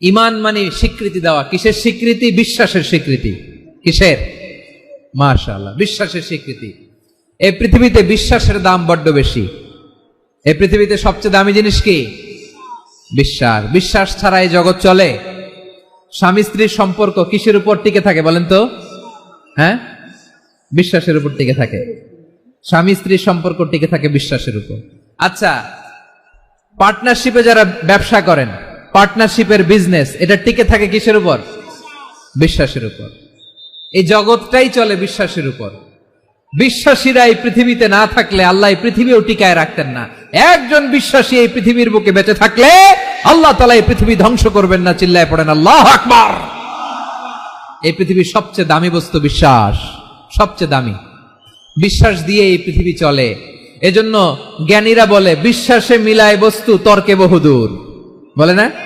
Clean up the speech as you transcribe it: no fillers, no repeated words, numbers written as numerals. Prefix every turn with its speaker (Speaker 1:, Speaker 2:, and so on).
Speaker 1: ঈমান মানে স্বীকৃতি দেওয়া। কিসের স্বীকৃতি? বিশ্বাসের স্বীকৃতি। কিসের? মাশাআল্লাহ, বিশ্বাসের স্বীকৃতি। এই পৃথিবীতে বিশ্বাসের দাম বড্ড বেশি। এই পৃথিবীতে সবচেয়ে দামি জিনিস কি? বিশ্বাস। বিশ্বাস ছাড়া এই জগৎ চলে? স্বামী স্ত্রীর সম্পর্ক কিসের উপর টিকে থাকে বলেন তো? হ্যাঁ, বিশ্বাসের উপর টিকে থাকে। স্বামী স্ত্রীর সম্পর্ক টিকে থাকে বিশ্বাসের উপর। আচ্ছা, পার্টনারশিপে যারা ব্যবসা করেন, পার্টনারশিপের বিজনেস, এটা টিকে থাকে কিসের উপর? বিশ্বাসের উপর। এই জগৎটাই চলে বিশ্বাসের উপর। বিশ্বাসীরা এই পৃথিবীতে না থাকলে আল্লাহ এই পৃথিবীও টিকায় রাখতেন না। একজন বিশ্বাসী এই পৃথিবীর বুকে বেঁচে থাকলে আল্লাহ তাআলা এই পৃথিবী ধ্বংস করবেন না। চিল্লায় পড়েন আল্লাহু আকবার। এই পৃথিবীর সবচেয়ে দামি বস্তু বিশ্বাস, সবচেয়ে দামি। বিশ্বাস দিয়ে এই পৃথিবী চলে। এজন্য জ্ঞানীরা বলে বিশ্বাসে মিলায় বস্তু তর্কে বহুদূর, বলে না?